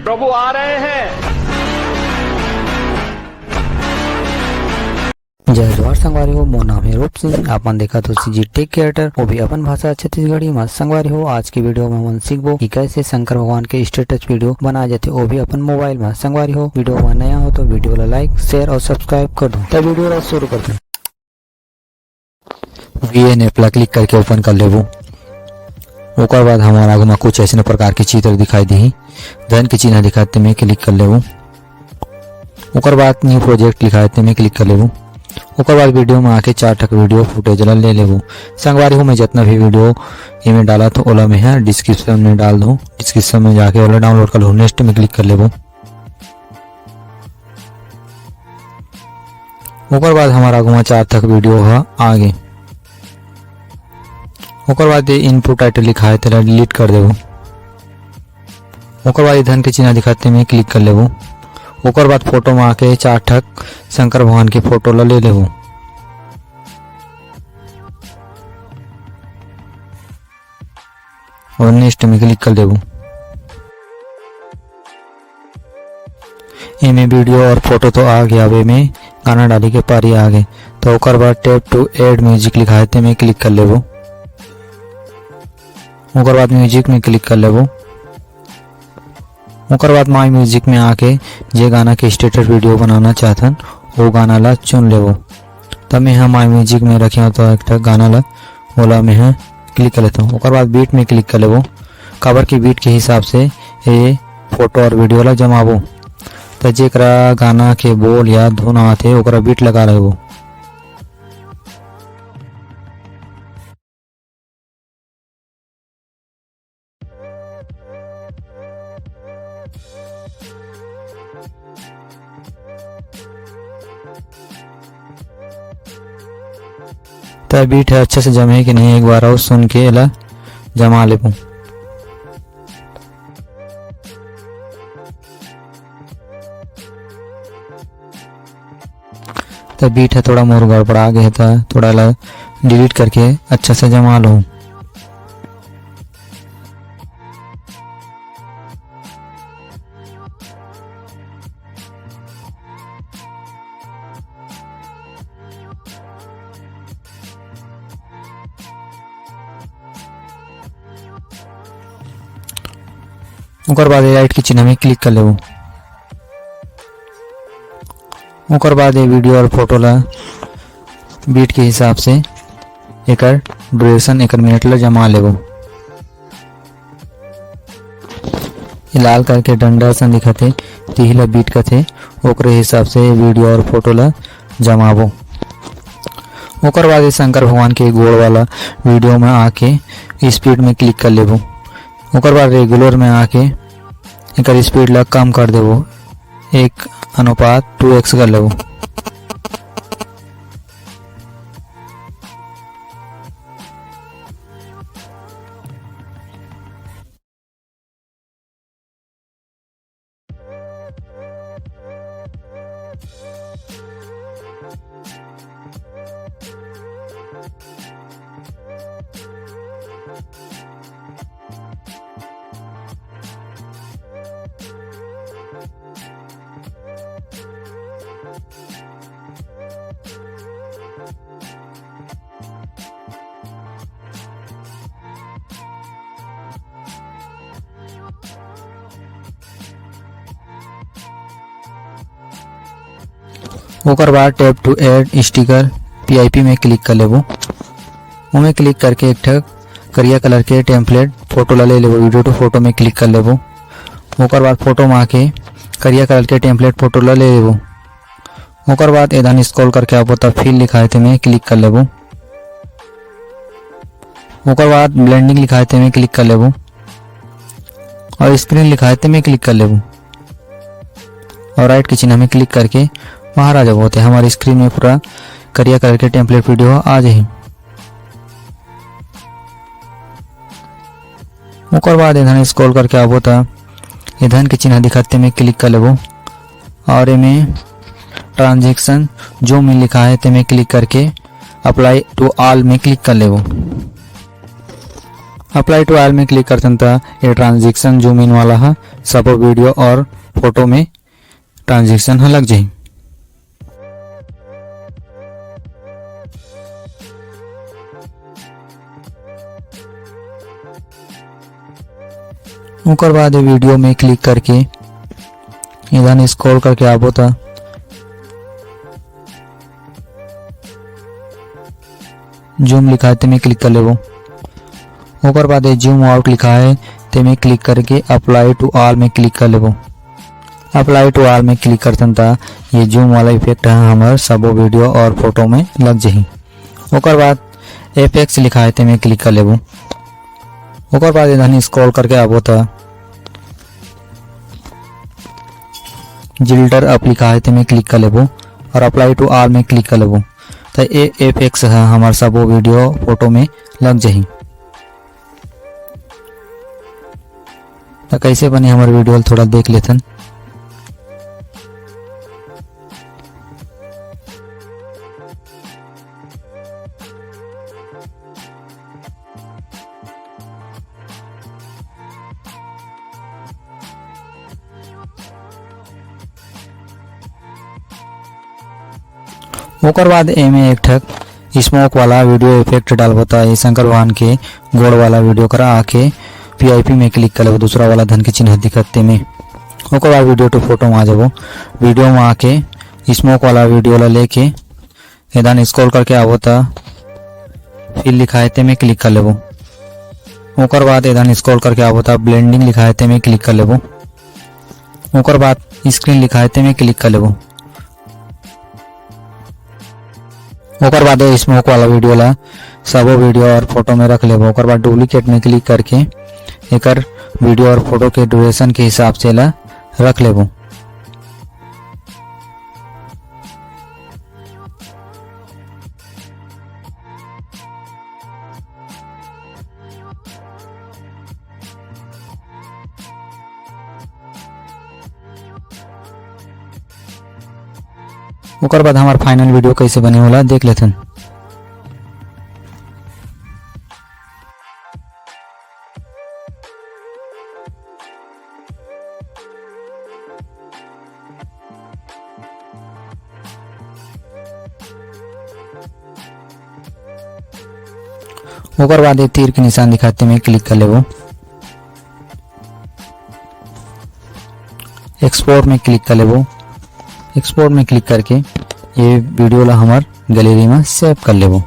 प्रभु आ रहे हैं। जय जोहार संगवारी हो, मोर नाम है रूप सिंह। आपन देखा तो सीजी टेक क्रिएटर, वो भी अपन भाषा छत्तीसगढ़ी में। संगवारी हो, आज की वीडियो में हम सीखबो कि कैसे शंकर भगवान के स्टेटस वीडियो बनाए जाते, वो भी अपन मोबाइल में। संगवारी हो, वीडियो में नया हो तो वीडियो ला लाइक शेयर और सब्सक्राइब कर दो। तो वीडियो ला शुरू करते हैं। VN ऐप ला क्लिक करके ओपन कर लेबो। ओकर बाद हमारा आगे में कुछ ऐसे प्रकार के चित्र दिखाई दी, धन के चिन्ह दिखाते में क्लिक कर लेबो। ओकर बाद न्यू प्रोजेक्ट लिखाते में क्लिक कर लेबो। ओकर बाद वीडियो में आके 4 टक वीडियो फुटेज ला ले लेबो। संगवारी हो, मैं जितना भी वीडियो इमें डाला तो ओला में है डिस्क्रिप्शन में डाल दो। डिस्क्रिप्शन में जाके ओला डाउनलोड कर लो। नेक्स्ट में क्लिक कर लेबो। ओकर बाद हमारा आगे में 4 तक वीडियो है आगे। ओकर बाद इनपुट टाइटल लिखा है तेरा डिलीट कर देबो। ओकर बाद धन के चिन्ह दिखाते में क्लिक कर लेबो। ओकर बाद फोटो में आके 4 ठक शंकर भगवान के फोटो ला ले लेबो। और नेक्स्ट में क्लिक कर देबो। इमे वीडियो और फोटो तो आ गया, वे में गाना डाली के पारी आ गए। तो ओकर बाद टैप टू ऐड म्यूजिक लिखा है ते में क्लिक कर लेबो। ओकर बाद म्यूजिक में क्लिक कर लेबो। ओकर बाद माई म्यूजिक में आके जे गाना के स्टेटस वीडियो बनाना चाहतन वो गाना ला चुन लेबो। तब मैं यहाँ माई म्यूजिक में रखे हो तो एक गाना ला ओला में है क्लिक कर लेता हूँ। ओकर बाद बीट में क्लिक कर लेबो। कवर की बीट के हिसाब से ये फोटो और वीडियो ला जमाबो। तो जेकरा गाना के बोल या धुन आते ओकरा बीट लगा लेबो। तो बीट है अच्छे से जमे कि नहीं, एक बार और सुन के ला जमा लेबो। तो बीट है थोड़ा मोर गड़बड़ा गया था, थोड़ा ला डिलीट करके अच्छा से जमा लो। ओकर बाद राइट के चिन्ह में क्लिक कर लेबो। ओकर बाद ये वीडियो और फोटो ला बीट के हिसाब से एकर ड्यूरेशन एकर मिनट ला जमा लेबो। ये लाल करके डंडा सन दिखते तिही ला बीट करते, ओकरे हिसाब से वीडियो और फोटो ला जमाबो। ओकर बाद ये शंकर भगवान के गोड़ वाला वीडियो में आके स्पीड में क्लिक कर लेबो। ओकर बाद रेगुलर में आके एकर स्पीड ला कम कर देबो, 1:2x कर लेबो। ओकर बाद tap to add sticker PIP में क्लिक कर लेबो। उमें क्लिक करके एक ठक करिया कलर के टेम्पलेट फोटो ला ले लेबो। वीडियो टू फोटो में क्लिक कर लेबो। ओकर बाद फोटो में आके करिया कलर के टेम्पलेट फोटो ला ले लेबो। ओकर बाद इधर स्क्रॉल करके आपको तब फिल लिखा है में क्लिक कर लेबो। ओकर बाद ब्लेंडिंग लिखा है में क्लिक कर लेबो और स्क्रीन लिखा है में क्लिक कर लेबो और राइट के चिन्ह में क्लिक करके बाहर आ जाओ। होते हमारी स्क्रीन में पूरा करिया कलर के टेम्पलेट वीडियो आ जाए। ओकर बाद इधर स्क्रॉल करके आबो तो इधर के चिन्ह दिखाते में क्लिक कर लेबो और इमें ट्रांजैक्शन जो में लिखा है ते में क्लिक करके अप्लाई टू ऑल में क्लिक कर लेबो अप्लाई टू ऑल में क्लिक करते हैं ये ट्रांजेक्शन जूम इन वाला है, सब वीडियो और फोटो में ट्रांजेक्शन है लग जाए। उसके बाद वीडियो में क्लिक करके इधर स्क्रॉल करके आबो तो जूम लिखा है ते क्लिक कर लेबो। उसके बाद जूम आउट लिखा है ते क्लिक करके अप्लाई टू ऑल में क्लिक कर लेबो। अप्लाई टू ऑल में क्लिक करते ता ये जूम वाला इफेक्ट है हमारे सब वीडियो और फोटो में लग जाही। उसके बाद एफेक्ट्स लिखा है ते क्लिक कर लेबो। उसके बाद इधर स्क्रॉल करके आबो तो जिल्टर अप लिखा है ते क्लिक कर लेबो और अप्लाई टू ऑल में क्लिक कर लेबो तो ये एफेक्ट्स है हमारे सब वीडियो फोटो में लग जाही। तो कैसे बनी हमारे वीडियो थोड़ा देख लेते। ओकर बाद एमे एक ठक स्मोक वाला वीडियो इफेक्ट डालबता है शंकर भगवान के गोड़ वाला वीडियो करा आके पीआईपी में क्लिक कर लो, दूसरा वाला धन के चिन्ह दिखते में। ओकर बाद वीडियो टू फोटो में आ जाबो। वीडियो में आके स्मोक वाला वीडियो ला लेके इधर स्क्रॉल करके आवो तो फिर लिखा है ते में क्लिक कर लेबो। ओकर बाद इधर स्क्रॉल करके आवो तो ब्लेंडिंग लिखा है ते में क्लिक कर लेबो। ओकर बाद स्क्रीन लिखा है ते में क्लिक कर लेबो। ओकर बाद स्मोक वाला वीडियो ला सब वीडियो और फोटो में रख लेबो। ओकर बाद डुप्लीकेट में क्लिक करके एकर वीडियो और फोटो के ड्यूरेशन के हिसाब से ला रख लेबो। ओकर बाद हमार फाइनल वीडियो कैसे बने होला देख लेते। ओकर बाद तीर के निशान दिखाते में क्लिक कर लेबो। एक्सपोर्ट में क्लिक कर लेबो। एक्सपोर्ट में क्लिक करके ये वीडियो ला हमार गैलरी में सेव कर लेबो।